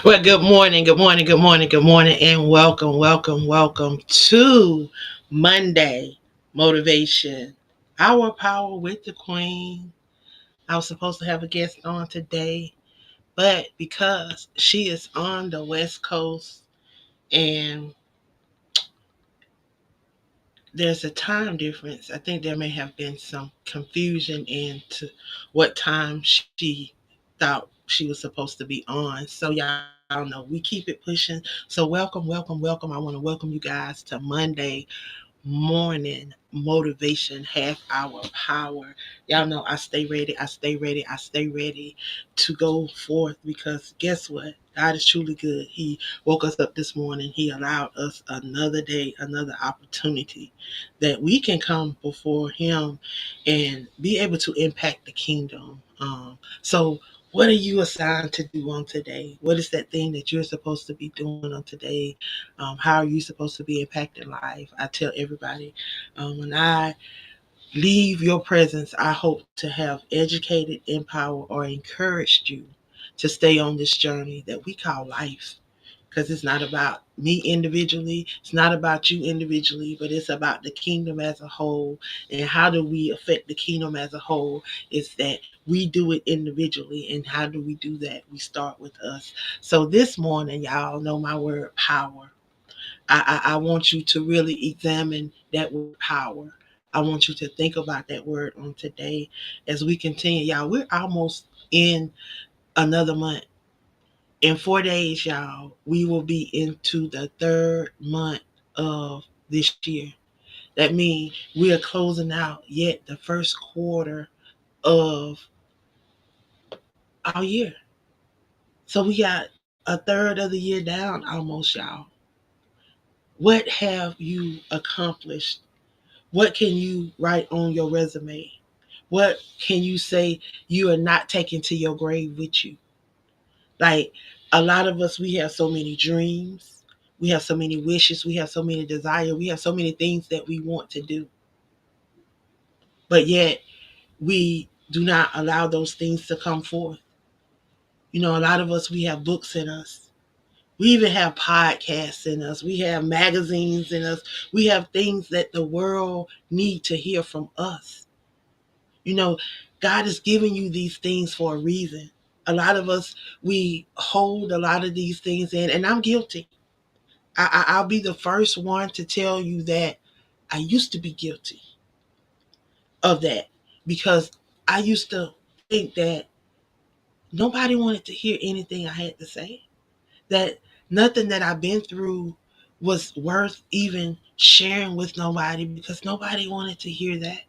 Well, good morning, good morning, good morning, good morning, and welcome, welcome, welcome to Monday Motivation. Our Power with the Queen. I was supposed to have a guest on today, but because she is on the West Coast and there's a time difference, I think there may have been some confusion into what time she thought she was supposed to be on. So y'all know we keep it pushing. So welcome, welcome, welcome. I want to welcome you guys to Monday morning motivation half hour power. Y'all know I stay ready, I stay ready, I stay ready to go forth because guess what? God is truly good. He woke us up this morning. He allowed us another day, another opportunity that we can come before Him and be able to impact the kingdom. So, what are you assigned to do on today? What is that thing that you're supposed to be doing on today? How are you supposed to be impacting life? I tell everybody, when I leave your presence, I hope to have educated, empowered, or encouraged you to stay on this journey that we call life. Because it's not about me individually, it's not about you individually, but it's about the kingdom as a whole. And how do we affect the kingdom as a whole? Is that we do it individually. And how do we do that? We start with us. So this morning, y'all know my word power. I want you to really examine that word power. I want you to think about that word on today as we continue. Y'all, we're almost in another month. In 4 days, y'all, we will be into the third month of this year. That means we are closing out yet the first quarter of our year. So we got a third of the year down almost, y'all. What have you accomplished? What can you write on your resume? What can you say you are not taking to your grave with you? Like a lot of us, we have so many dreams, we have so many wishes, we have so many desires, we have so many things that we want to do. But yet we do not allow those things to come forth. You know, a lot of us, we have books in us. We even have podcasts in us. We have magazines in us. We have things that the world need to hear from us. You know, God is giving you these things for a reason. A lot of us, we hold a lot of these things in, and I'm guilty. I'll be the first one to tell you that I used to be guilty of that because I used to think that nobody wanted to hear anything I had to say, that nothing that I've been through was worth even sharing with nobody because nobody wanted to hear that.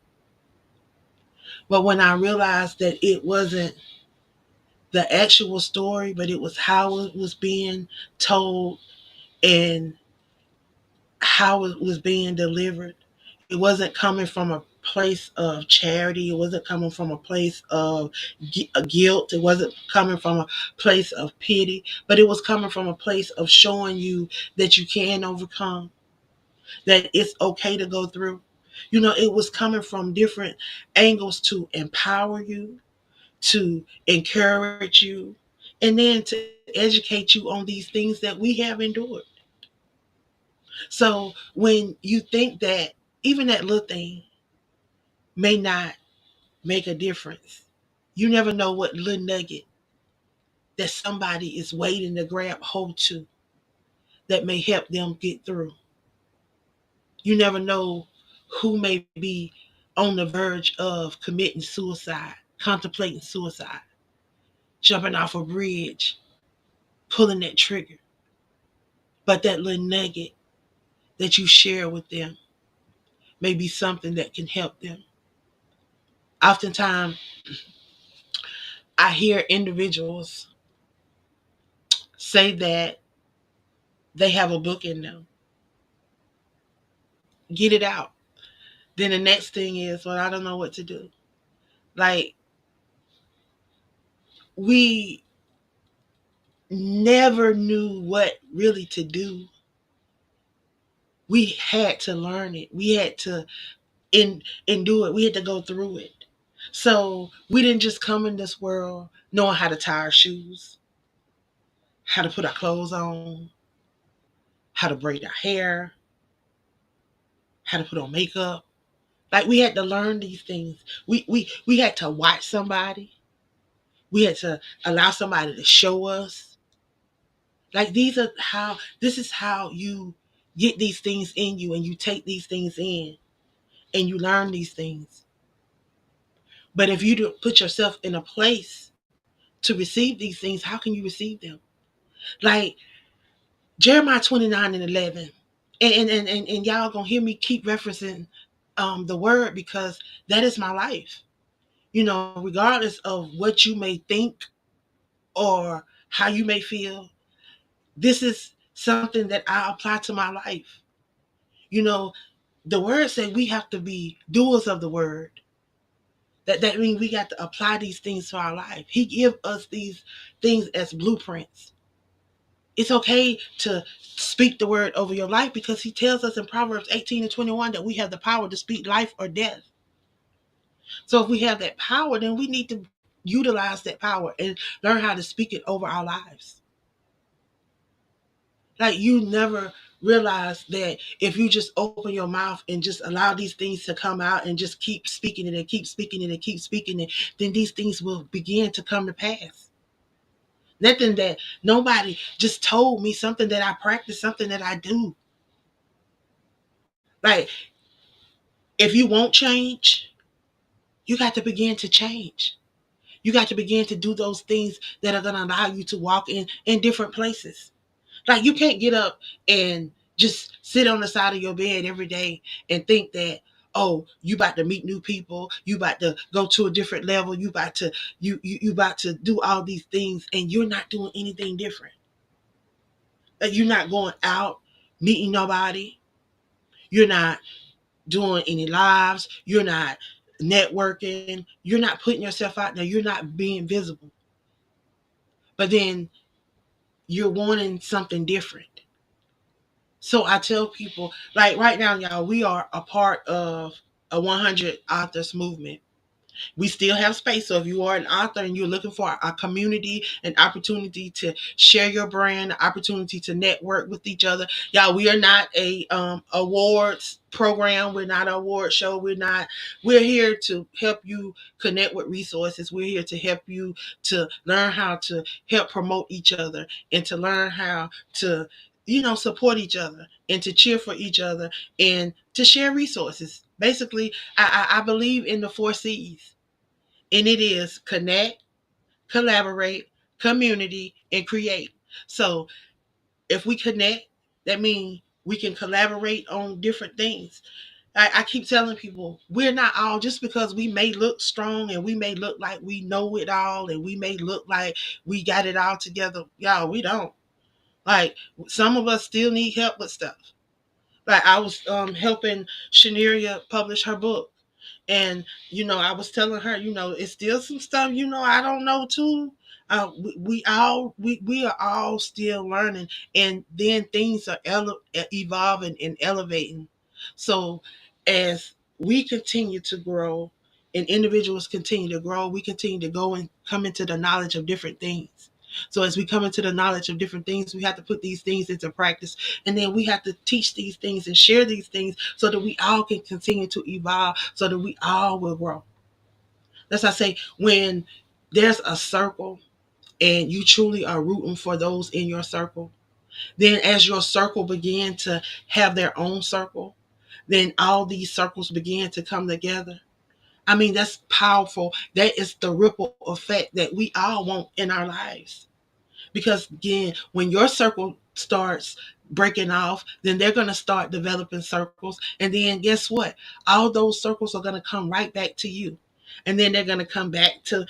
But when I realized that it wasn't the actual story, but it was how it was being told and how it was being delivered. It wasn't coming from a place of charity. It wasn't coming from a place of guilt. It wasn't coming from a place of pity, but it was coming from a place of showing you that you can overcome, that it's okay to go through. You know, it was coming from different angles to empower you, to encourage you, and then to educate you on these things that we have endured. So when you think that even that little thing may not make a difference, you never know what little nugget that somebody is waiting to grab hold to that may help them get through. You never know who may be on the verge of committing suicide, contemplating suicide, jumping off a bridge, pulling that trigger. But that little nugget that you share with them may be something that can help them. Oftentimes, I hear individuals say that they have a book in them. Get it out. Then the next thing is, well, I don't know what to do. Like, we never knew what really to do. We had to learn it. We had to endure it. We had to go through it. So we didn't just come in this world knowing how to tie our shoes, how to put our clothes on, how to braid our hair, how to put on makeup. Like we had to learn these things. We had to watch somebody. We had to allow somebody to show us. Like this is how you get these things in you and you take these things in and you learn these things. But if you don't put yourself in a place to receive these things, how can you receive them? Like Jeremiah 29:11. And y'all gonna hear me keep referencing the word because that is my life. Regardless of what you may think or how you may feel, this is something that I apply to my life. You know, the word said we have to be doers of the word. That means we got to apply these things to our life. He give us these things as blueprints. It's okay to speak the word over your life because he tells us in Proverbs 18:21 that we have the power to speak life or death. So if we have that power, then we need to utilize that power and learn how to speak it over our lives. Like you never realize that if you just open your mouth and just allow these things to come out and just keep speaking it and keep speaking it and keep speaking it, then these things will begin to come to pass. Nothing that nobody just told me, something that I practice, something that I do. Like if you won't change, you got to begin to change. You got to begin to do those things that are going to allow you to walk in different places. Like you can't get up and just sit on the side of your bed every day and think that, oh, you about to meet new people, you about to go to a different level, you about to do all these things and you're not doing anything different. Like you're not going out meeting nobody. You're not doing any lives. You're not networking. You're not putting yourself out there. You're not being visible. But then you're wanting something different. So I tell people, like right now, y'all, we are a part of a 100 authors movement. We still have space. So if you are an author and you're looking for a community, an opportunity to share your brand, an opportunity to network with each other, y'all, we are not a awards program. We're not an award show. We're here to help you connect with resources. We're here to help you to learn how to help promote each other and to learn how to support each other and to cheer for each other and to share resources. Basically, I believe in the 4 C's. And it is connect, collaborate, community, and create. So if we connect, that means we can collaborate on different things. I keep telling people we're not all, just because we may look strong and we may look like we know it all and we may look like we got it all together. Y'all, we don't. Like some of us still need help with stuff. Like I was helping Shaneria publish her book. And I was telling her, it's still some stuff, I don't know too. We are all still learning, and then things are evolving and elevating. So as we continue to grow and individuals continue to grow, we continue to go and come into the knowledge of different things. So as we come into the knowledge of different things, we have to put these things into practice. And then we have to teach these things and share these things so that we all can continue to evolve, so that we all will grow. That's why I say when there's a circle and you truly are rooting for those in your circle, then as your circle begin to have their own circle, then all these circles begin to come together. I mean, that's powerful. That is the ripple effect that we all want in our lives. Because again, when your circle starts breaking off, then they're going to start developing circles. And then guess what? All those circles are going to come right back to you. And then they're going to come back to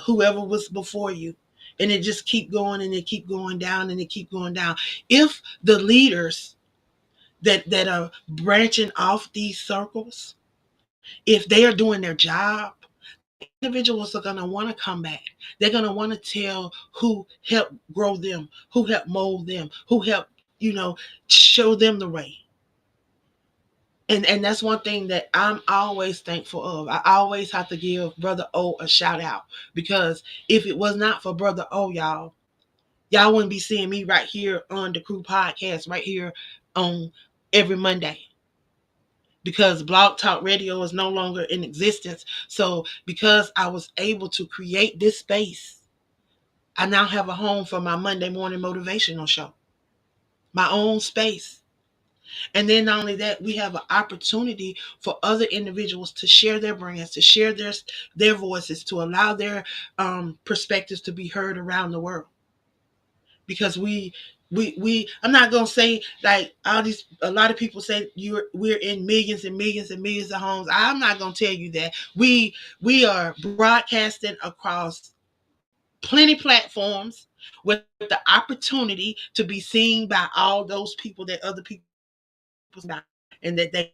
whoever was before you. And it just keep going and it keep going down and it keep going down. If the leaders that are branching off these circles, if they are doing their job, individuals are going to want to come back. They're going to want to tell who helped grow them, who helped mold them, who helped, show them the way. And that's one thing that I'm always thankful of. I always have to give Brother O a shout out, because if it was not for Brother O, y'all, Y'all wouldn't be seeing me right here on the Crew Podcast, right here on every Monday, because Blog Talk Radio is no longer in existence. So because I was able to create this space, I now have a home for my Monday morning motivational show, my own space. And then not only that, we have an opportunity for other individuals to share their brands, to share their voices, to allow their perspectives to be heard around the world. Because we I'm not gonna say like all these, a lot of people say we're in millions and millions and millions of homes. I'm not gonna tell you that. We are broadcasting across plenty platforms with the opportunity to be seen by all those people that other people about, and that they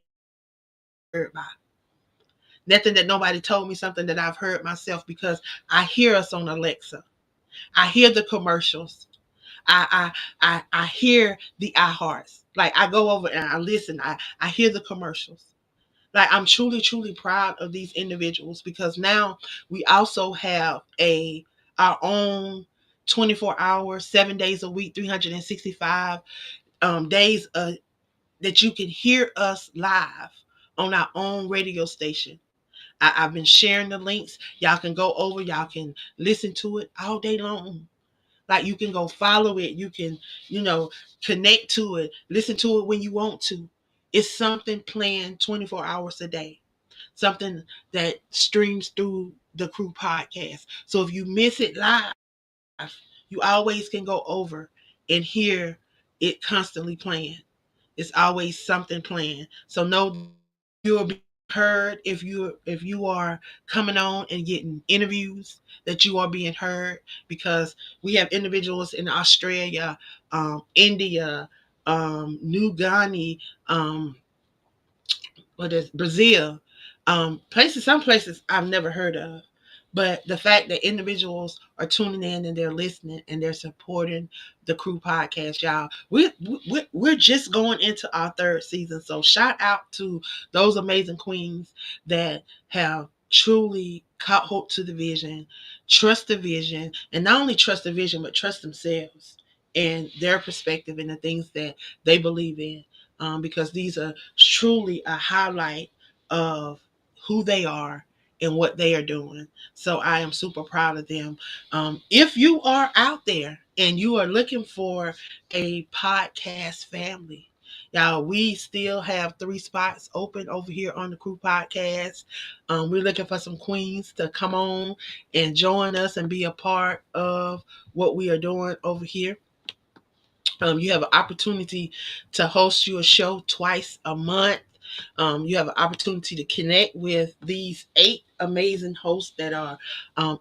heard by. Nothing that nobody told me, something that I've heard myself, because I hear us on Alexa. I hear the commercials. I hear the iHearts. Like I go over and I listen. I hear the commercials. Like I'm truly, truly proud of these individuals, because now we also have our own 24 hours, 7 days a week, 365 days that you can hear us live on our own radio station. I've been sharing the links. Y'all can go over, y'all can listen to it all day long. Like you can go follow it. You can, you know, connect to it, listen to it when you want to. It's something playing 24 hours a day. Something that streams through the Crew Podcast. So if you miss it live, you always can go over and hear it constantly playing. It's always something playing. So know you will be heard if you are coming on and getting interviews, that you are being heard, because we have individuals in Australia, India, New Guinea, um, what is Brazil, some places I've never heard of. But the fact that individuals are tuning in and they're listening and they're supporting the Crew Podcast, y'all, we're just going into our third season. So shout out to those amazing queens that have truly caught hope to the vision, trust the vision, and not only trust the vision, but trust themselves and their perspective and the things that they believe in, because these are truly a highlight of who they are and what they are doing. So I am super proud of them. If you are out there and you are looking for a podcast family, y'all, we still have 3 spots open over here on the Crew Podcast. We're looking for some queens to come on and join us and be a part of what we are doing over here. You have an opportunity to host your show twice a month. You have an opportunity to connect with these 8 amazing hosts that are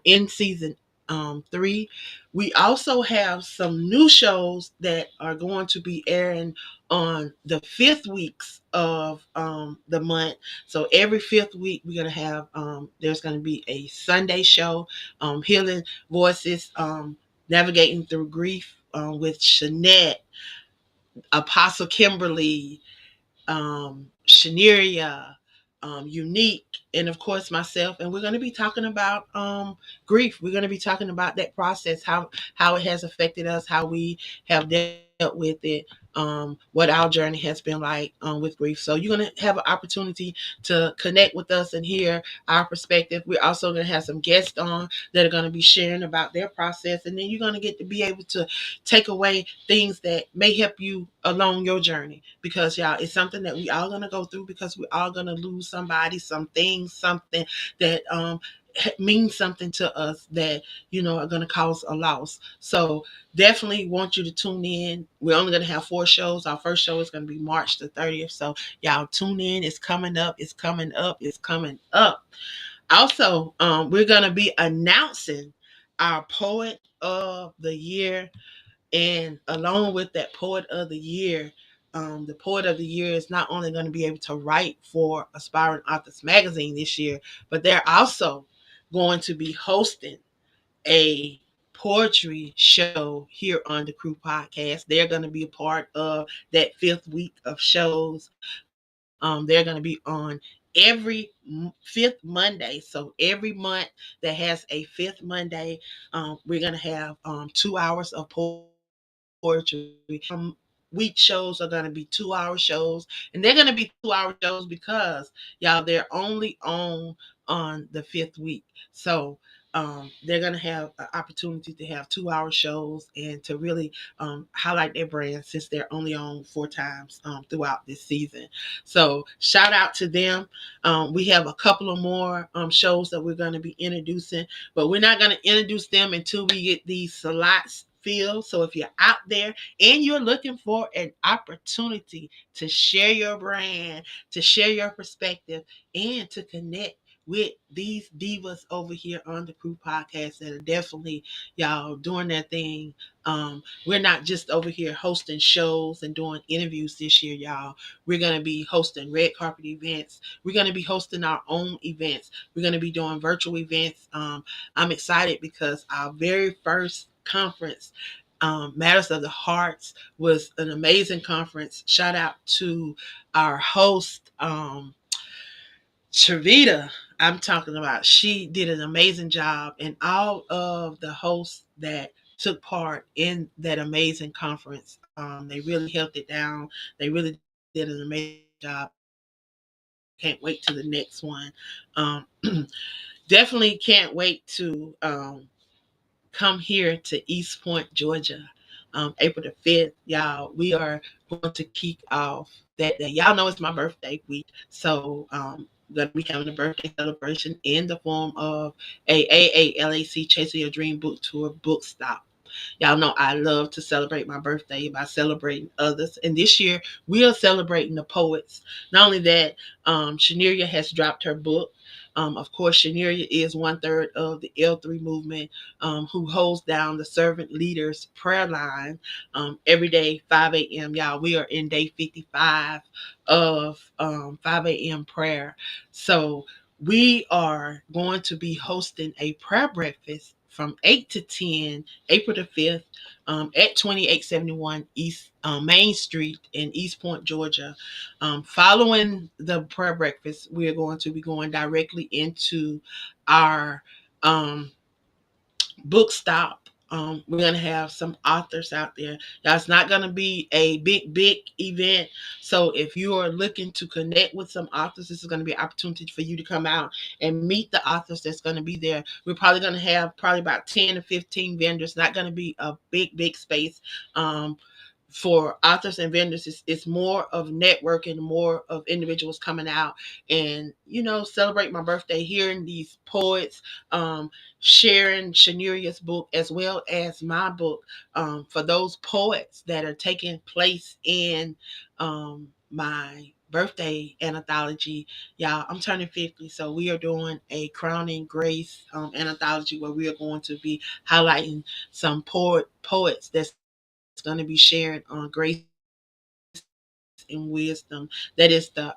in season 3. We also have some new shows that are going to be airing on the 5th weeks of the month. So every 5th week, we're going to have, there's going to be a Sunday show, Healing Voices, Navigating Through Grief, with Shanette, Apostle Kimberly, Shaneria, Unique, and of course myself. And we're going to be talking about grief. We're going to be talking about that process, how it has affected us, how we have dealt with it, what our journey has been like with grief. So you're going to have an opportunity to connect with us and hear our perspective. We're also going to have some guests on that are going to be sharing about their process, and then you're going to get to be able to take away things that may help you along your journey, because y'all, it's something that we all gonna go through, because we all gonna lose somebody, something that means something to us, that are gonna cause a loss. So definitely want you to tune in. We're only gonna have 4 shows. Our first show is gonna be March the 30th. So y'all tune in. It's coming up. It's coming up. It's coming up. Also, we're gonna be announcing our Poet of the Year. And along with that Poet of the Year, the Poet of the Year is not only going to be able to write for Aspiring Authors Magazine this year, but they're also going to be hosting a poetry show here on the Crew Podcast. They're going to be a part of that 5th week of shows. They're going to be on every fifth Monday. So every month that has a fifth Monday, we're gonna have 2 hours of poetry. Week shows are gonna be 2 hour shows, and they're gonna be 2 hour shows because y'all they're only on the fifth week. So they're going to have an opportunity to have 2 hour shows and to really highlight their brand since they're only on 4 times throughout this season. So shout out to them. We have a couple of more shows that we're going to be introducing, but we're not going to introduce them until we get these slots filled. So if you're out there and you're looking for an opportunity to share your brand, to share your perspective, and to connect with these divas over here on the Crew Podcast that are definitely y'all doing their thing. We're not just over here hosting shows and doing interviews this year, y'all. We're gonna be hosting red carpet events. We're gonna be hosting our own events. We're gonna be doing virtual events. I'm excited because our very first conference, Matters of the Hearts, was an amazing conference. Shout out to our host, Trevita. I'm talking about. She did an amazing job, and all of the hosts that took part in that amazing conference, they really held it down. They really did an amazing job. Can't wait to the next one. Um, Definitely can't wait to come here to East Point, Georgia, April the 5th. Y'all, we are going to kick off that day. Y'all know it's my birthday week. So, going to be having a birthday celebration in the form of a AALAC Chasing Your Dream Book Tour book stop. Y'all know I love to celebrate my birthday by celebrating others. And this year we are celebrating the poets. Not only that, Shaneria has dropped her book. Of course, Shaneria is 1/3 of the L3 movement, who holds down the servant leaders prayer line every day, 5 a.m. Y'all, we are in day 55 of 5 a.m. prayer. So we are going to be hosting a prayer breakfast from 8 to 10, April the 5th, at 2871 East Main Street in East Point, Georgia. Following the prayer breakfast, we are going to be going directly into our book stop. We're gonna have some authors out there. That's not gonna be a big event. So if you are looking to connect with some authors, this is gonna be an opportunity for you to come out and meet the authors that's gonna be there. We're probably gonna have probably about 10 to 15 vendors. Not gonna be a big space. For authors and vendors, it's more of networking, more of individuals coming out and celebrate my birthday, hearing these poets, sharing Shaneria's book as well as my book, for those poets that are taking place in my birthday anthology. Y'all, I'm turning 50, so we are doing a crowning grace anthology where we are going to be highlighting some poets that's going to be sharing on grace and wisdom. That is the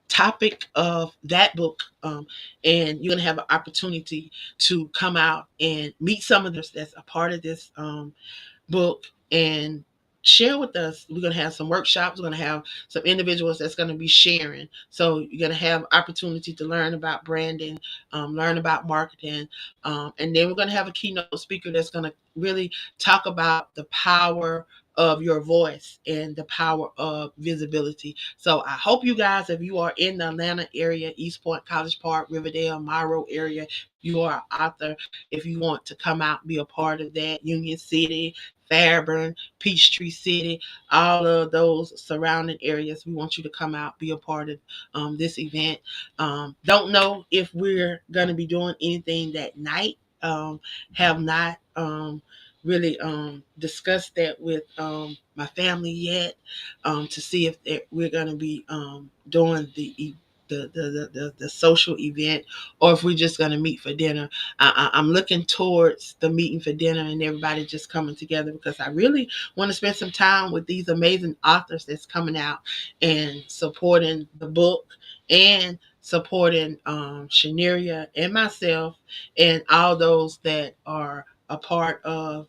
topic of that book. And you're going to have an opportunity to come out and meet some of this that's a part of this book and share with us. We're going to have some workshops. We're going to have some individuals that's going to be sharing. So you're going to have opportunity to learn about branding, learn about marketing. And then we're going to have a keynote speaker that's going to really talk about the power of your voice and the power of visibility. So I hope you guys, if you are in the Atlanta area, East Point, College Park, Riverdale, Monroe area, you are an author. If you want to come out and be a part of that, Union City, Fairburn, Peachtree City, all of those surrounding areas, we want you to come out, be a part of this event. Don't know if we're going to be doing anything that night. Have not really discussed that with my family yet, to see if we're going to be doing the social event, or if we're just going to meet for dinner. I'm looking towards the meeting for dinner and everybody just coming together, because I really want to spend some time with these amazing authors that's coming out and supporting the book and supporting Shaneria and myself and all those that are a part of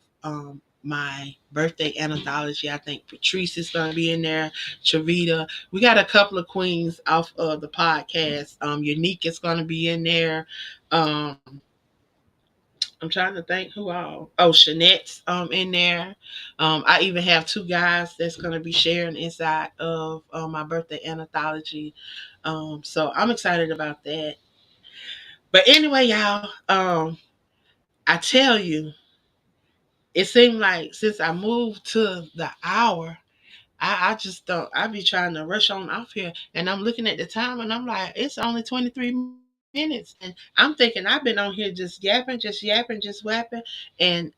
my birthday anthology. I think Patrice is going to be in there. Travita. We got a couple of queens off of the podcast. Unique is going to be in there. Um, I'm trying to think who all. Oh, Shanette's in there. I even have two guys that's going to be sharing inside of my birthday anthology. So I'm excited about that. But anyway, y'all, I tell you, it seemed like since I moved to the hour, I just don't. I be trying to rush on off here, and I'm looking at the time, and I'm like, it's only 23 minutes, and I'm thinking I've been on here just yapping, just yapping, just yapping, and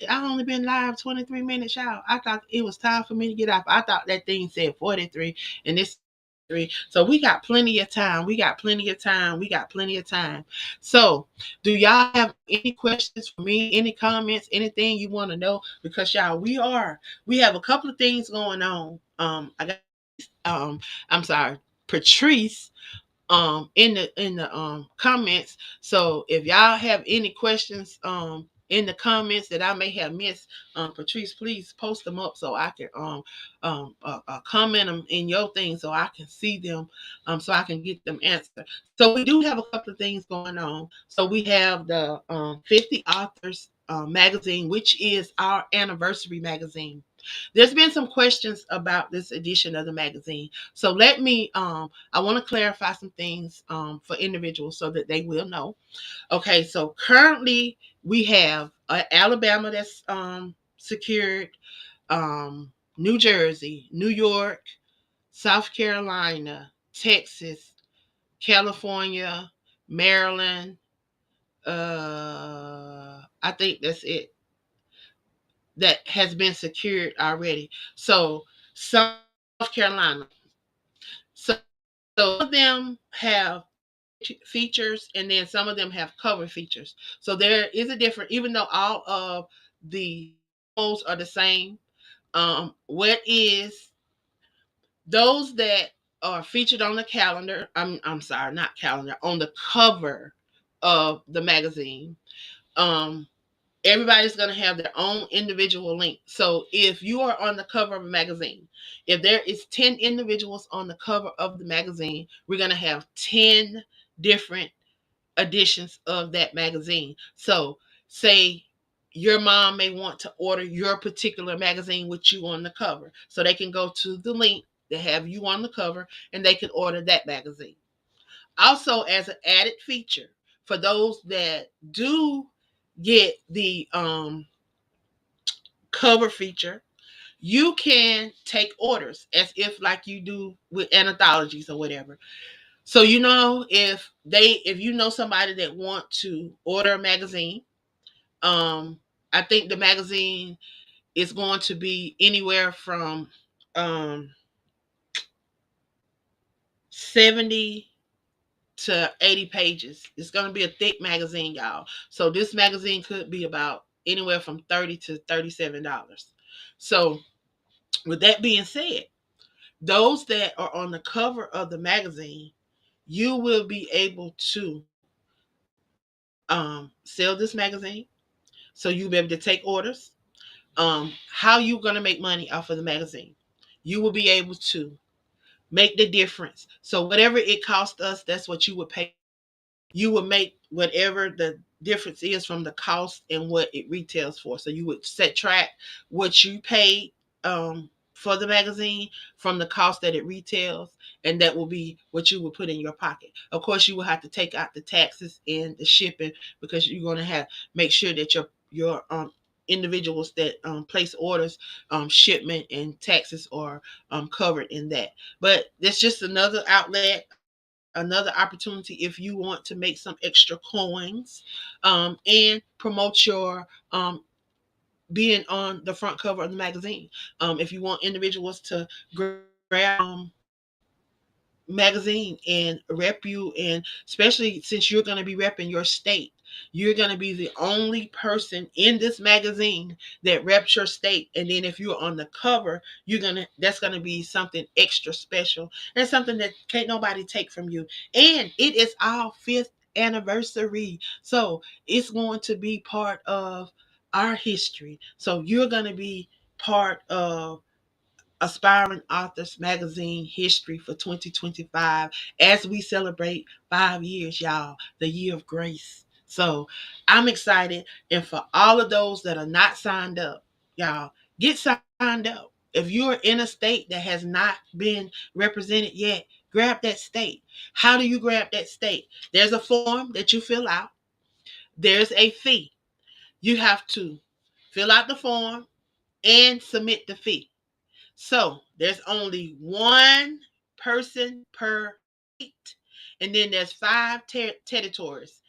I only been live 23 minutes, y'all. I thought it was time for me to get off. I thought that thing said 43, and it's 3. So we got plenty of time. We got plenty of time. We got plenty of time. So, do y'all have any questions for me? Any comments? Anything you want to know? Because y'all, we have a couple of things going on. I got I'm sorry, Patrice in the comments. So if y'all have any questions in the comments that I may have missed, Patrice, please post them up so I can comment them in your thing so I can see them, so I can get them answered. So we do have a couple of things going on. So we have the 50 authors magazine, which is our anniversary magazine. There's been some questions about this edition of the magazine. So let me I want to clarify some things for individuals so that they will know. Okay, so currently we have Alabama that's secured, New Jersey, New York, South Carolina, Texas, California, Maryland. I think that's it that has been secured already. So South Carolina. So some of them have features and then some of them have cover features. So there is a difference, even though all of the posts are the same. What is those that are featured on the calendar? I'm sorry, not calendar, on the cover of the magazine. Um, Everybody's going to have their own individual link. So if you are on the cover of a magazine, if there is 10 individuals on the cover of the magazine, we're going to have 10 different editions of that magazine. So say your mom may want to order your particular magazine with you on the cover. So they can go to the link that have you on the cover and they can order that magazine. Also, as an added feature, for those that do get the cover feature, you can take orders as if like you do with anthologies or whatever. So if you know somebody that want to order a magazine, I think the magazine is going to be anywhere from um 70 to 80 pages. It's going to be a thick magazine, y'all. So this magazine could be about anywhere from $30 to $37. So with that being said, those that are on the cover of the magazine, you will be able to sell this magazine. So you'll be able to take orders. How you going to make money off of the magazine? You will be able to make the difference. So whatever it cost us, that's what you would pay. You would make whatever the difference is from the cost and what it retails for. So you would set track what you paid for the magazine from the cost that it retails, and that will be what you would put in your pocket. Of course, you will have to take out the taxes and the shipping because you're going to have make sure that your individuals that place orders, shipment and taxes are covered in that. But that's just another outlet, another opportunity if you want to make some extra coins and promote your being on the front cover of the magazine. If you want individuals to grab magazine and rep you, and especially since you're going to be repping your state, you're going to be the only person in this magazine that reps your state. And then if you're on the cover, that's going to be something extra special and something that can't nobody take from you. And it is our 5th anniversary, so it's going to be part of our history. So you're going to be part of Aspiring Authors Magazine history for 2025 as we celebrate 5 years, y'all, the year of grace. So I'm excited. And for all of those that are not signed up, y'all, get signed up. If you're in a state that has not been represented yet, grab that state. How do you grab that state? There's a form that you fill out, there's a fee. You have to fill out the form and submit the fee. So there's only one person per state, and then there's five territories.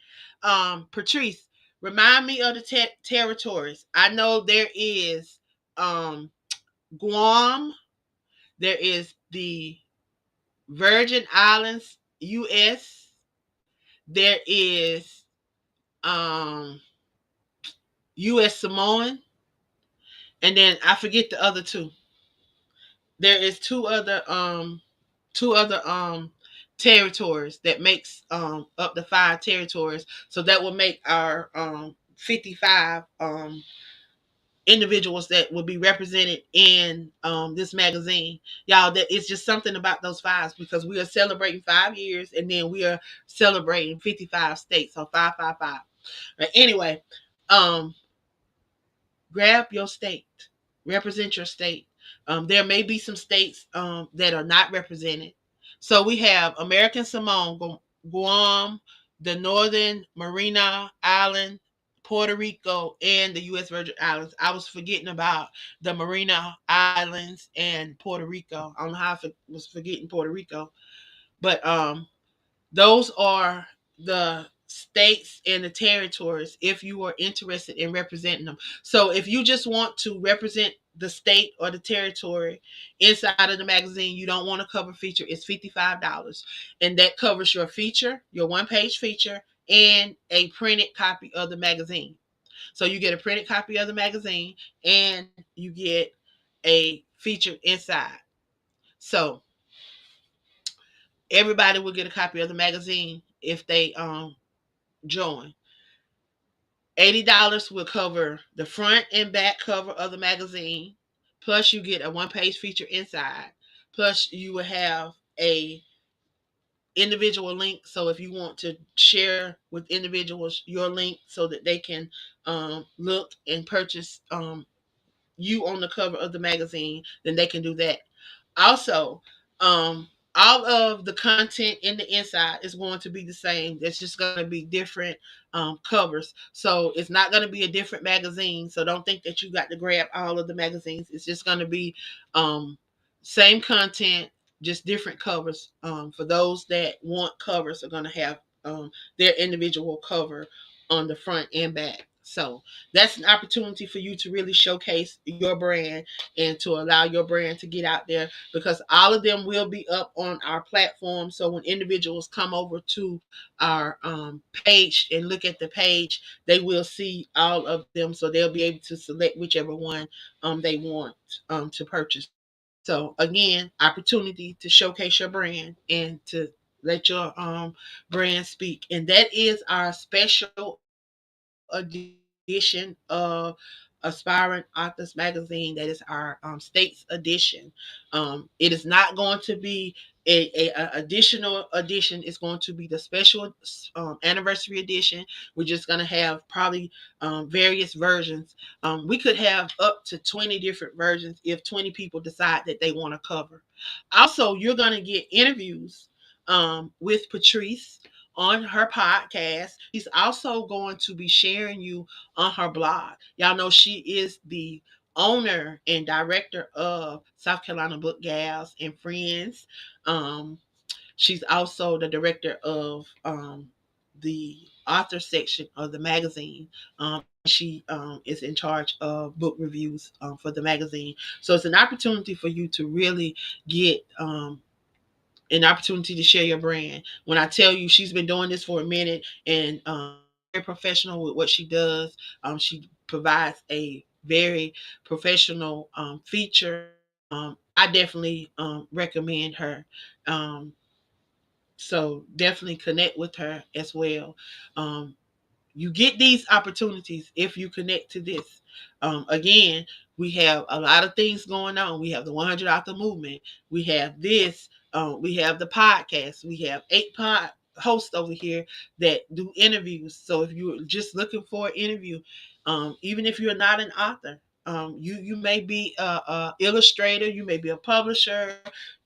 Patrice, remind me of the territories. I know there is um, Guam, there is the Virgin Islands, U.S., there is um, U.S. Samoan, and then I forget the other two. There is two other territories that makes up the five territories. So that will make our 55 individuals that will be represented in this magazine. Y'all, that it's just something about those fives because we are celebrating 5 years and then we are celebrating 55 states. So 555. But anyway, um grab your state, represent your state. There may be some states that are not represented. So we have American Samoa, Guam, the Northern Marina Island, Puerto Rico, and the U.S. Virgin Islands. I was forgetting about the Marina Islands and Puerto Rico. I don't know how I was forgetting Puerto Rico, but those are the states and the territories if you are interested in representing them. So if you just want to represent the state or the territory inside of the magazine, you don't want a cover feature, it's $55. And that covers your feature, your one-page feature, and a printed copy of the magazine. So you get a printed copy of the magazine and you get a feature inside. So everybody will get a copy of the magazine if they join. $80 will cover the front and back cover of the magazine. Plus, you get a one-page feature inside. Plus, you will have a individual link. So if you want to share with individuals your link so that they can look and purchase you on the cover of the magazine, then they can do that. Also, all of the content in the inside is going to be the same. It's just going to be different covers. So it's not going to be a different magazine. So don't think that you got to grab all of the magazines. It's just going to be um, same content, just different covers. For those that want covers, are going to have their individual cover on the front and back. So that's an opportunity for you to really showcase your brand and to allow your brand to get out there because all of them will be up on our platform. So when individuals come over to our page and look at the page, they will see all of them. So they'll be able to select whichever one they want to purchase. So again, opportunity to showcase your brand and to let your brand speak. And that is our special edition of Aspiring Authors Magazine. That is our states edition. It is not going to be a additional edition. It's going to be the special anniversary edition. We're just going to have probably various versions. We could have up to 20 different versions if 20 people decide that they want to cover. Also, you're going to get interviews with Patrice on her podcast. She's also going to be sharing you on her blog. Y'all know she is the owner and director of South Carolina Book Gals and Friends. Um, she's also the director of the author section of the magazine. She is in charge of book reviews for the magazine. So it's an opportunity for you to really get an opportunity to share your brand. When I tell you she's been doing this for a minute and she's very professional with what she does, she provides a very professional feature. I definitely recommend her. Um, so definitely connect with her as well. Um, you get these opportunities if you connect to this. Again, we have a lot of things going on. We have the 100 author movement. We have this. We have the podcast. We have 8 hosts over here that do interviews. So if you're just looking for an interview, even if you're not an author, you may be a illustrator, you may be a publisher,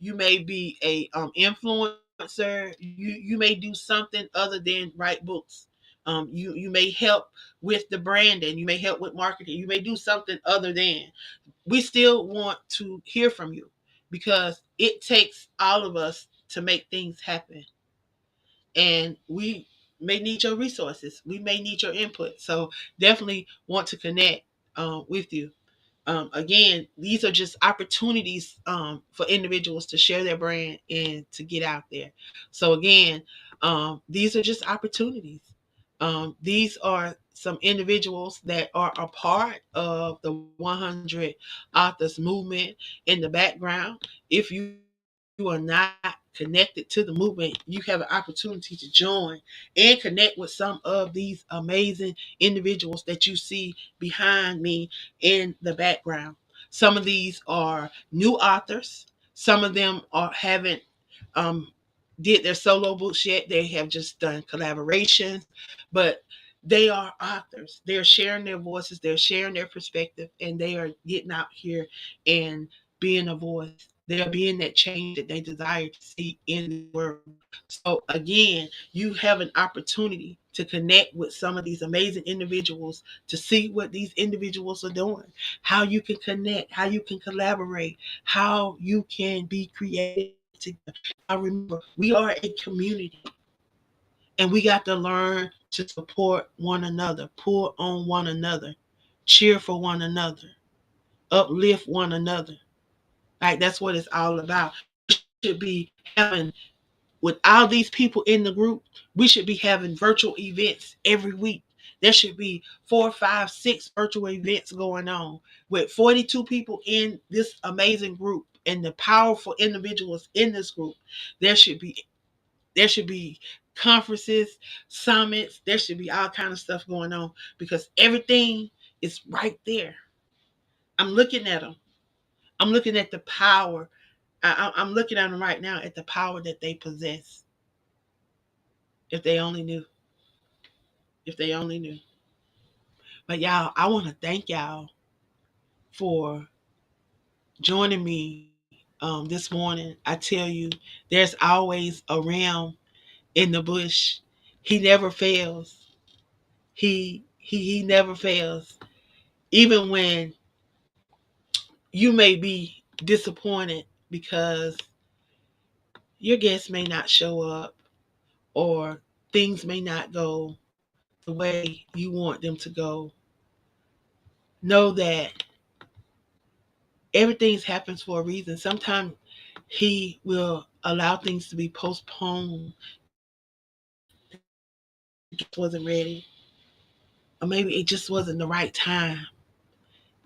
you may be a influencer, you may do something other than write books. You may help with the branding, you may help with marketing, you may do something other than. We still want to hear from you because it takes all of us to make things happen. And we may need your resources. We may need your input. So definitely want to connect with you. Again, these are just opportunities for individuals to share their brand and to get out there. So again, these are just opportunities. These are some individuals that are a part of the 100 authors movement in the background. If you are not connected to the movement, you have an opportunity to join and connect with some of these amazing individuals that you see behind me in the background. Some of these are new authors. Some of them are haven't um, did their solo books yet. They have just done collaborations, but they are authors. They're sharing their voices. They're sharing their perspective, and they are getting out here and being a voice. They're being that change that they desire to see in the world. So again, you have an opportunity to connect with some of these amazing individuals to see what these individuals are doing, how you can connect, how you can collaborate, how you can be creative together. Now remember, we are a community and we got to learn to support one another, pull on one another, cheer for one another, uplift one another. Like that's what it's all about. We should be having with all these people in the group, we should be having virtual events every week. There should be 4, 5, 6 virtual events going on with 42 people in this amazing group and the powerful individuals in this group. There should be there should be conferences, summits. There should be all kind of stuff going on because everything is right there. I'm looking at them. I'm looking at the power. I'm looking at them right now at the power that they possess. If they only knew. If they only knew. But y'all, I want to thank y'all for joining me this morning. I tell you, there's always a ram in the bush. He never fails. He never fails. Even when you may be disappointed because your guests may not show up or things may not go the way you want them to go. Know that everything happens for a reason. Sometimes he will allow things to be postponed because the guest wasn't ready, or maybe it just wasn't the right time.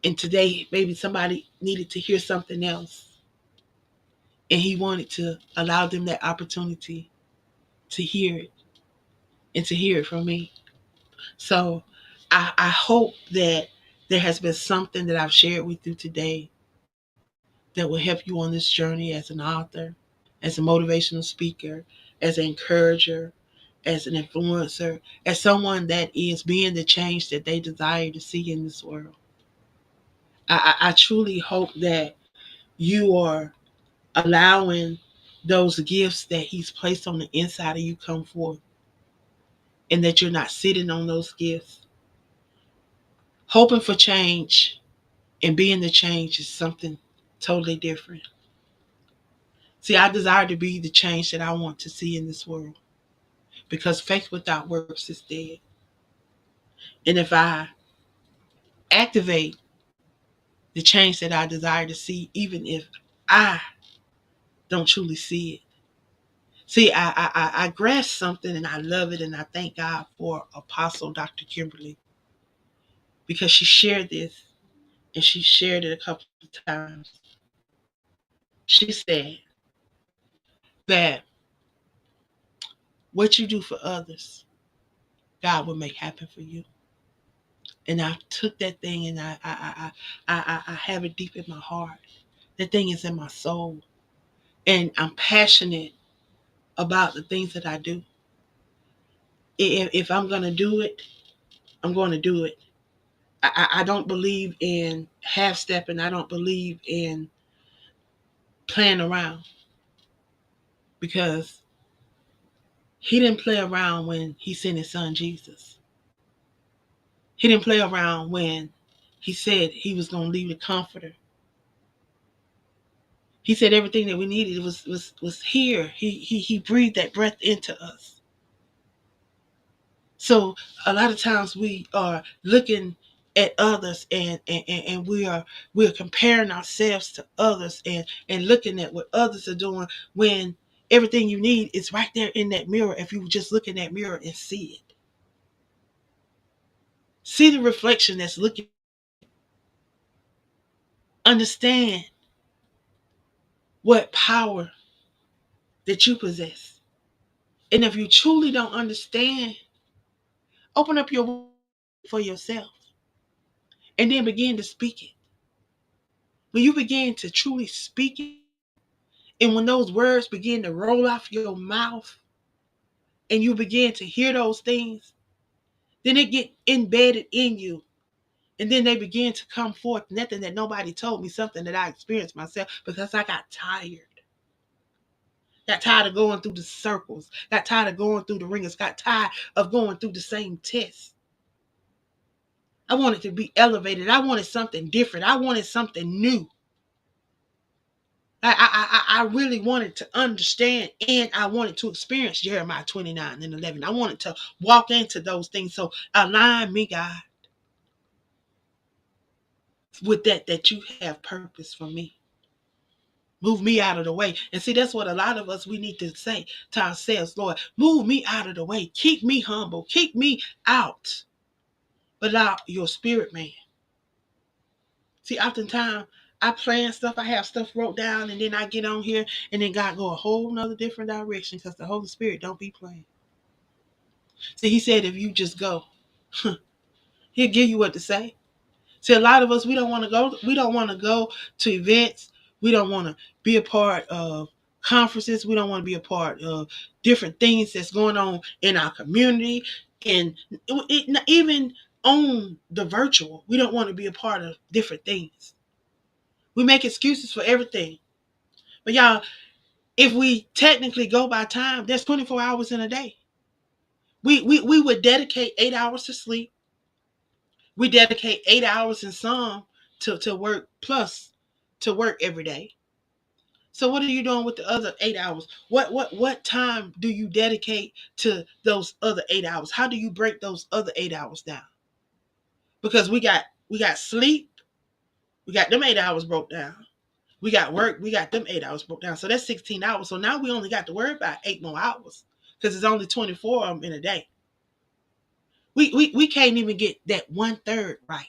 And today, maybe somebody needed to hear something else, and he wanted to allow them that opportunity to hear it and to hear it from me. So I hope that there has been something that I've shared with you today that will help you on this journey as an author, as a motivational speaker, as an encourager, as an influencer, as someone that is being the change that they desire to see in this world. I truly hope that you are allowing those gifts that He's placed on the inside of you come forth and that you're not sitting on those gifts. Hoping for change and being the change is something totally different. See, I desire to be the change that I want to see in this world because faith without works is dead. And if I activate the change that I desire to see, even if I don't truly see it. See, I grasp something and I love it, and I thank God for Apostle Dr. Kimberly because she shared this and she shared it a couple of times. She said that what you do for others God will make happen for you. And I took that thing and I have it deep in my heart. That thing is in my soul. And I'm passionate about the things that I do. If I'm going to do it, I'm going to do it. I don't believe in half stepping. I don't believe in playing around, because he didn't play around when he sent his son Jesus. He didn't play around when he said he was going to leave the comforter. He said everything that we needed was here. He breathed that breath into us. So a lot of times we are looking at others, and we're comparing ourselves to others, and looking at what others are doing, when everything you need is right there in that mirror. If you just look in that mirror and see it. See the reflection that's looking. Understand what power that you possess. And if you truly don't understand, open up your word for yourself and then begin to speak it. When you begin to truly speak it, and when those words begin to roll off your mouth and you begin to hear those things, then they get embedded in you. And then they begin to come forth. Nothing that nobody told me, something that I experienced myself, because I got tired. Got tired of going through the circles. Got tired of going through the ringers. Got tired of going through the same tests. I wanted to be elevated. I wanted something different. I wanted something new. I really wanted to understand, and I wanted to experience Jeremiah 29 and 11. I wanted to walk into those things. So align me, God, with that you have purpose for me. Move me out of the way. And see, that's what a lot of us, we need to say to ourselves: Lord, move me out of the way. Keep me humble. Keep me out. But allow your spirit, man. See, oftentimes I plan stuff, I have stuff wrote down, and then I get on here, and then God go a whole nother different direction, because the Holy Spirit don't be playing. See, he said if you just go, he'll give you what to say. See, a lot of us, we don't want to go. We don't want to go to events. We don't want to be a part of conferences. We don't want to be a part of different things that's going on in our community, and even on the virtual. We don't want to be a part of different things. We make excuses for everything. But y'all, if we technically go by time, there's 24 hours in a day. We would dedicate 8 hours to sleep. We dedicate 8 hours in some to work, plus to work every day. So what are you doing with the other 8 hours? What time do you dedicate to those other 8 hours? How do you break those other 8 hours down? Because we got sleep, we got them 8 hours broke down. We got work, we got them 8 hours broke down. So that's 16 hours. So now we only got to worry about 8 more hours, because it's only 24 of them in a day. We can't even get that 1/3 right,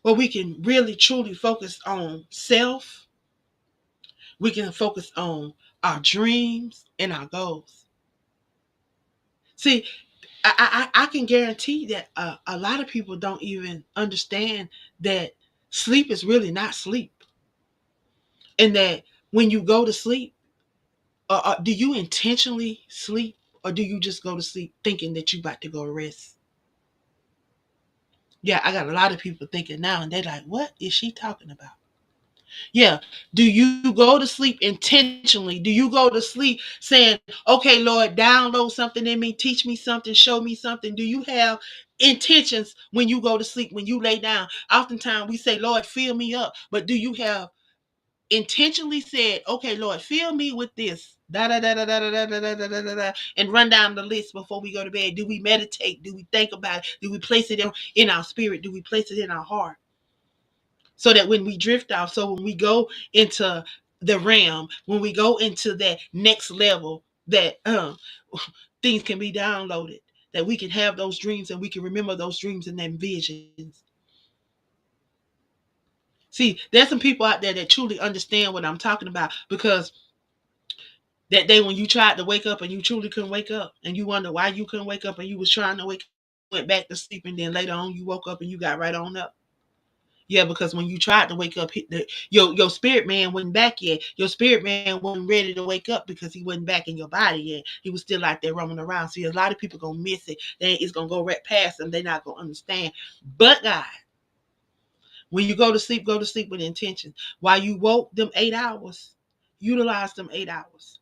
where we can really truly focus on self. We can focus on our dreams and our goals. See, I can guarantee that a lot of people don't even understand that sleep is really not sleep. And that when you go to sleep, do you intentionally sleep, or do you just go to sleep thinking that you about to go to rest? Yeah, I got a lot of people thinking now, and they're like, what is she talking about? Yeah. Do you go to sleep intentionally? Do you go to sleep saying, okay, Lord, download something in me, teach me something, show me something? Do you have intentions when you go to sleep, when you lay down? Oftentimes we say, Lord, fill me up. But do you have intentionally said, okay, Lord, fill me with this, da da da da da da da da da da da, and run down the list before we go to bed? Do we meditate? Do we think about it? Do we place it in our spirit? Do we place it in our heart? So that when we drift off, so when we go into the realm, when we go into that next level, that things can be downloaded, that we can have those dreams, and we can remember those dreams and them visions. See, there's some people out there that truly understand what I'm talking about, because That day when you tried to wake up and you truly couldn't wake up, and you wonder why you couldn't wake up, and you was trying to wake up, went back to sleep, and then later on you woke up and you got right on up. Yeah, because when you tried to wake up, your spirit man wasn't back yet. Your spirit man wasn't ready to wake up because he wasn't back in your body yet. He was still out there roaming around. See, a lot of people gonna miss it. It's gonna go right past them. They're not gonna understand. But God, when you go to sleep with intention. While you woke them 8 hours, utilize them 8 hours.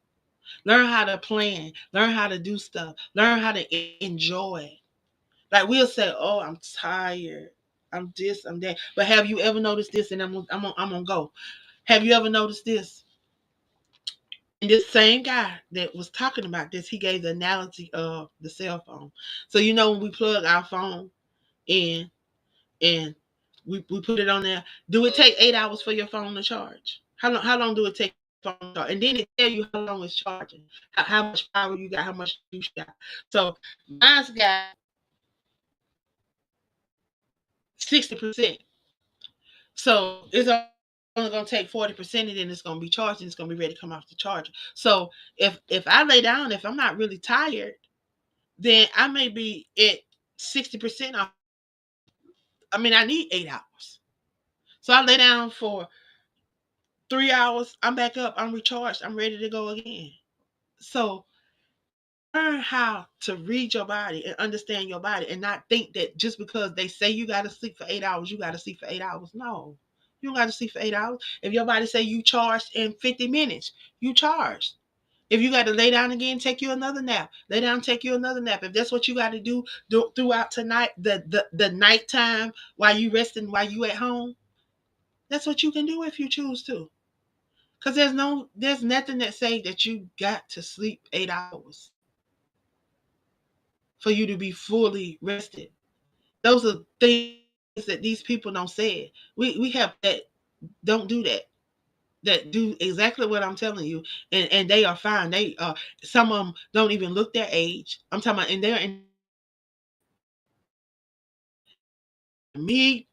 Learn how to plan. Learn how to do stuff. Learn how to enjoy. Like we'll say, "Oh, I'm tired. I'm this. I'm that." But have you ever noticed this? And I'm gonna go. Have you ever noticed this? And this same guy that was talking about this, he gave the analogy of the cell phone. So when we plug our phone in and we put it on there, do it take 8 hours for your phone to charge? How long do it take your phone to charge? And then it tell you how long it's charging, how much power you got, how much juice you got. So mine's got 60%. So it's only gonna take 40%, and then it's gonna be charged, and it's gonna be ready to come off the charger. So if I lay down, if I'm not really tired, then I may be at 60% off. I mean, I need 8 hours. So I lay down for 3 hours, I'm back up, I'm recharged, I'm ready to go again. So learn how to read your body and understand your body, and not think that just because they say you got to sleep for 8 hours, you got to sleep for 8 hours. No, you don't got to sleep for 8 hours. If your body say you charged in 50 minutes, you charged. If you got to lay down again, take you another nap. Lay down, take you another nap. If that's what you got to do throughout tonight, the nighttime while you resting, while you at home, that's what you can do if you choose to. Because there's nothing that say that you got to sleep 8 hours for you to be fully rested. Those are things that these people don't say. We have that don't do that. That do exactly what I'm telling you, and they are fine. They some of them don't even look their age. I'm talking about, and they're in meat,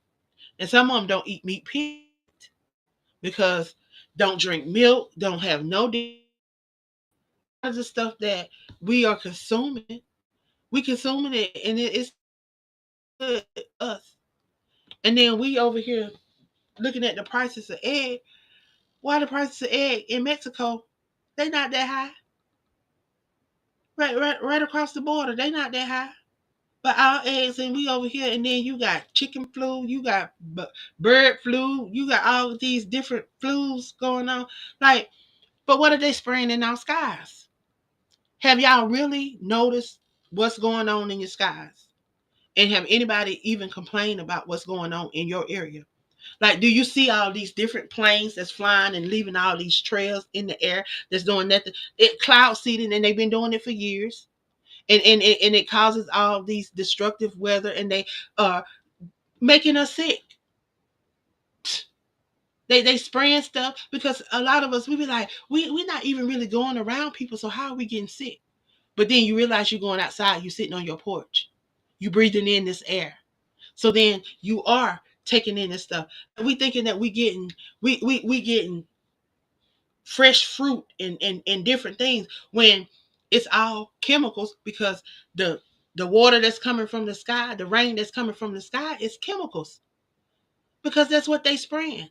and some of them don't eat meat because don't drink milk, don't have no of the stuff that we are consuming. We consuming it, and it's good to us. And then we over here looking at the prices of egg. Why the prices of egg in Mexico? They not that high. Right across the border, they not that high. But our eggs, and we over here, and then you got chicken flu, you got bird flu, you got all of these different flus going on. Like, but what are they spraying in our skies? Have y'all really noticed what's going on in your skies? And have anybody even complained about what's going on in your area? Like, do you see all these different planes that's flying and leaving all these trails in the air that's doing nothing? It cloud seeding, and they've been doing it for years. And it causes all these destructive weather, and they are making us sick. They spraying stuff because a lot of us, we be like, we're not even really going around people, so how are we getting sick? But then you realize you're going outside, you're sitting on your porch, you breathing in this air. So then you are taking in this stuff. We thinking that we getting fresh fruit and different things when it's all chemicals, because the water that's coming from the sky, the rain that's coming from the sky is chemicals, because that's what they spraying.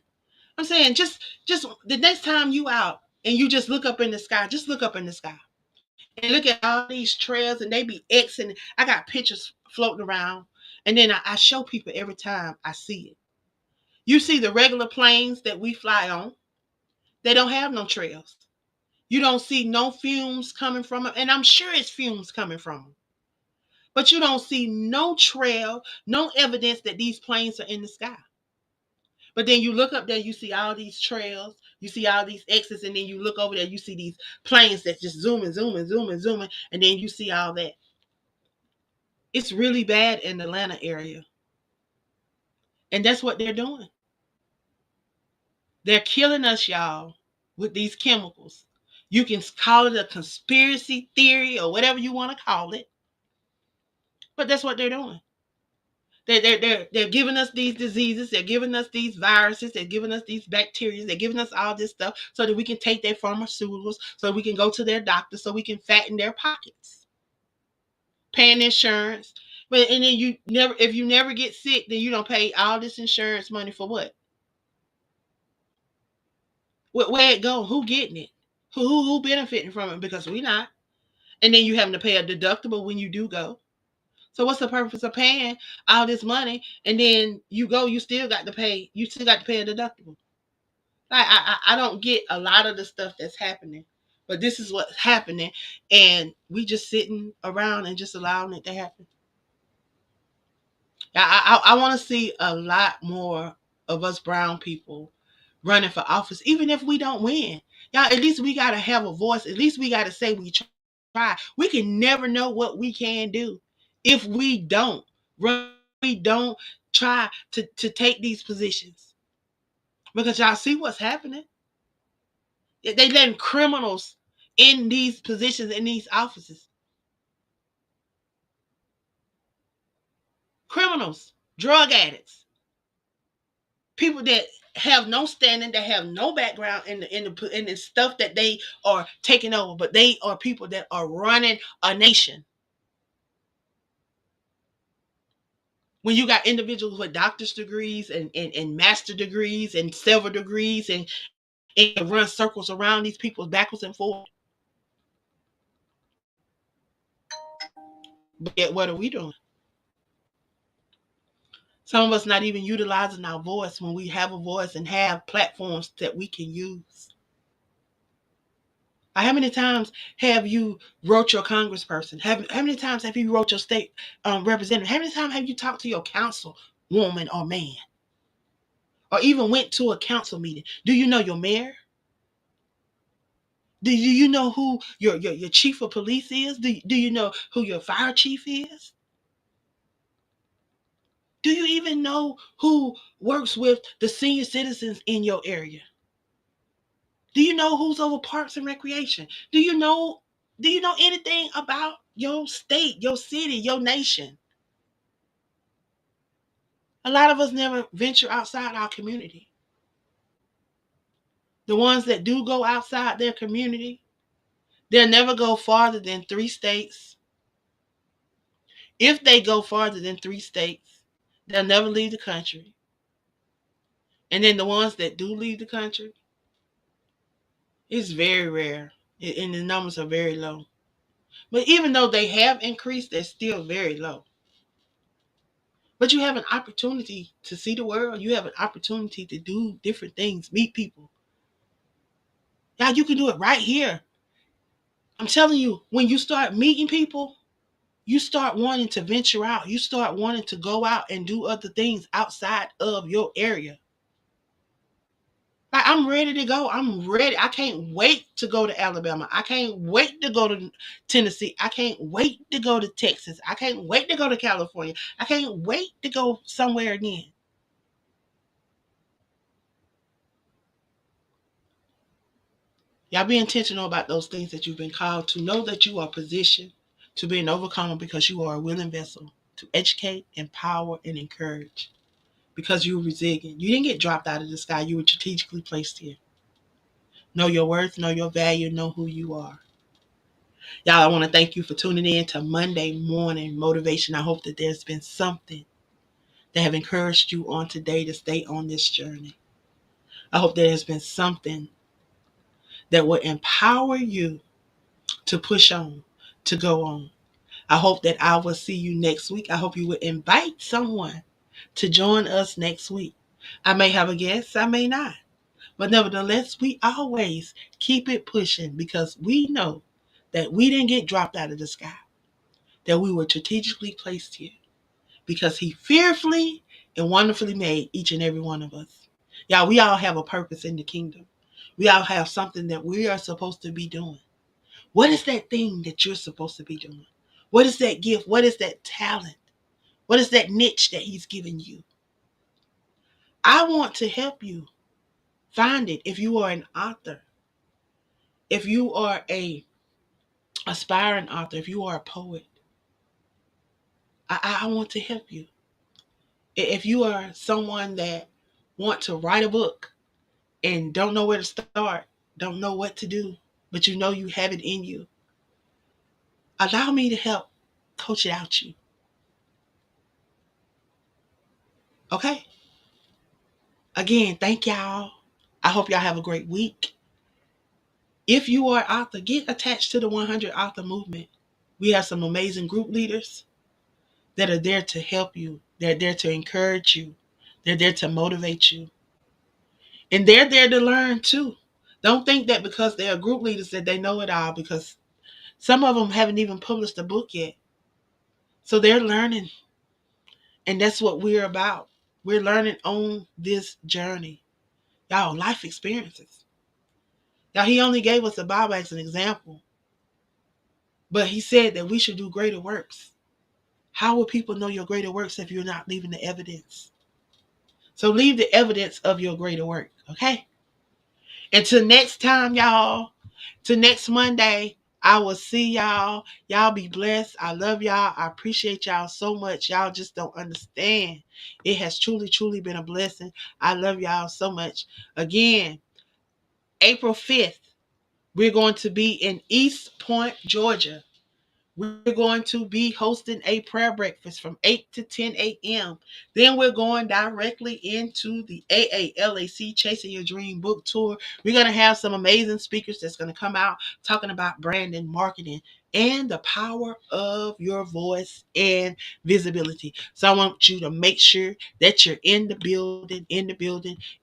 I'm saying, just the next time you out and you just look up in the sky, just look up in the sky and look at all these trails, and they be Xing. I got pictures floating around, and then I show people every time I see it. You see the regular planes that we fly on, they don't have no trails. You don't see no fumes coming from them, and I'm sure it's fumes coming from them. But you don't see no trail, no evidence that these planes are in the sky. But then you look up there, you see all these trails, you see all these X's, and then you look over there, you see these planes that just zooming, zooming, zooming, zooming, and then you see all that. It's really bad in the Atlanta area. And that's what they're doing. They're killing us, y'all, with these chemicals. You can call it a conspiracy theory or whatever you want to call it, but that's what they're doing. They're giving us these diseases. They're giving us these viruses. They're giving us these bacteria. They're giving us all this stuff so that we can take their pharmaceuticals, so we can go to their doctor, so we can fatten their pockets, paying insurance. But and then you never, if you never get sick, then you don't pay all this insurance money for what? Where it go? Who getting it? Who benefiting from it? Because we not. And then you having to pay a deductible when you do go. So what's the purpose of paying all this money and then you go, you still got to pay. You still got to pay a deductible. I don't get a lot of the stuff that's happening, but this is what's happening, and we just sitting around and just allowing it to happen. I want to see a lot more of us brown people running for office, even if we don't win. Y'all, at least we gotta have a voice. At least we gotta say we try. We can never know what we can do if we don't run. We don't try to take these positions because y'all see what's happening. They letting criminals in these positions, in these offices. Criminals, drug addicts, people that have no standing, that have no background in the stuff that they are taking over, but they are people that are running a nation. When you got individuals with doctor's degrees and master degrees and several degrees and run circles around these people backwards and forward. But yet, what are we doing? Some of us not even utilizing our voice when we have a voice and have platforms that we can use. How many times have you wrote your congressperson? How many times have you wrote your state representative? How many times have you talked to your council woman or man? Or even went to a council meeting? Do you know your mayor? Do you know who your chief of police is? Do you know who your fire chief is? Do you even know who works with the senior citizens in your area? Do you know who's over parks and recreation? Do you know anything about your state, your city, your nation? A lot of us never venture outside our community. The ones that do go outside their community, they'll never go farther than 3 states. If they go farther than 3 states, they'll never leave the country. And then the ones that do leave the country, it's very rare. And the numbers are very low. But even though they have increased, they're still very low. But you have an opportunity to see the world. You have an opportunity to do different things, meet people. Now you can do it right here. I'm telling you, when you start meeting people, you start wanting to venture out. You start wanting to go out and do other things outside of your area. Like, I'm ready to go. I'm ready. I can't wait to go to Alabama. I can't wait to go to Tennessee. I can't wait to go to Texas. I can't wait to go to California. I can't wait to go somewhere again. Y'all be intentional about those things that you've been called to. Know that you are positioned to be an overcomer because you are a willing vessel to educate, empower, and encourage. Because you were resilient. You didn't get dropped out of the sky. You were strategically placed here. Know your worth, know your value, know who you are. Y'all, I want to thank you for tuning in to Monday Morning Motivation. I hope that there's been something that have encouraged you on today to stay on this journey. I hope there has been something that will empower you to push on, to go on. I hope that I will see you next week. I hope you will invite someone to join us next week. I may have a guest, I may not. But nevertheless, we always keep it pushing because we know that we didn't get dropped out of the sky, that we were strategically placed here because he fearfully and wonderfully made each and every one of us. Y'all, we all have a purpose in the kingdom. We all have something that we are supposed to be doing. What is that thing that you're supposed to be doing? What is that gift? What is that talent? What is that niche that he's given you? I want to help you find it. If you are an author, if you are a aspiring author, if you are a poet, I want to help you. If you are someone that want to write a book and don't know where to start, don't know what to do, but you know you have it in you, allow me to help coach it out you. Okay? Again, thank y'all. I hope y'all have a great week. If you are an author, get attached to the 100 author movement. We have some amazing group leaders that are there to help you. They're there to encourage you. They're there to motivate you. And they're there to learn too. Don't think that because they are group leaders that they know it all, because some of them haven't even published a book yet. So they're learning. And that's what we're about. We're learning on this journey. Y'all, life experiences. Now, he only gave us the Bible as an example, but he said that we should do greater works. How will people know your greater works if you're not leaving the evidence? So leave the evidence of your greater work, okay? Until next time, y'all, till next Monday, I will see y'all. Y'all be blessed. I love y'all. I appreciate y'all so much. Y'all just don't understand. It has truly, truly been a blessing. I love y'all so much. Again, April 5th, we're going to be in East Point, Georgia. We're going to be hosting a prayer breakfast from 8 to 10 a.m. Then we're going directly into the AALAC Chasing Your Dream book tour. We're going to have some amazing speakers that's going to come out talking about branding, marketing, and the power of your voice and visibility. So I want you to make sure that you're in the building.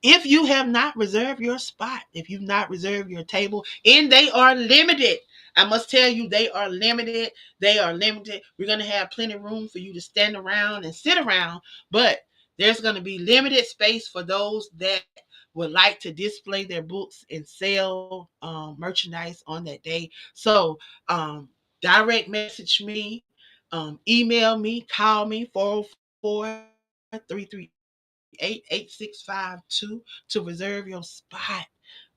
If you have not reserved your spot, if you've not reserved your table, and they are limited, I must tell you, they are limited. They are limited. We're going to have plenty of room for you to stand around and sit around, but there's going to be limited space for those that would like to display their books and sell merchandise on that day. So direct message me, email me, call me, 404-338-8652 to reserve your spot.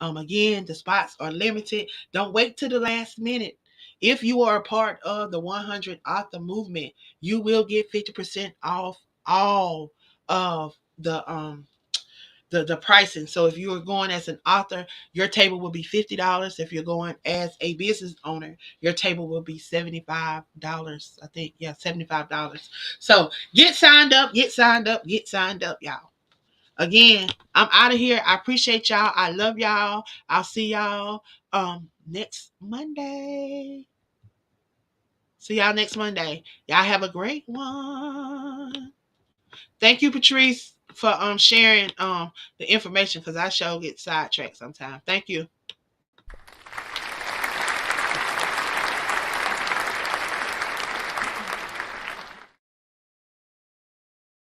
Again, the spots are limited. Don't wait till the last minute. If you are a part of the 100 author movement, you will get 50% off all of the pricing. So if you are going as an author, your table will be $50. If you're going as a business owner, your table will be $75. I think, yeah, $75. So get signed up, y'all. Again, I'm out of here. I appreciate y'all. I love y'all. I'll see y'all next Monday. See y'all next Monday. Y'all have a great one. Thank you, Patrice, for sharing the information, because I sure get sidetracked sometimes. Thank you.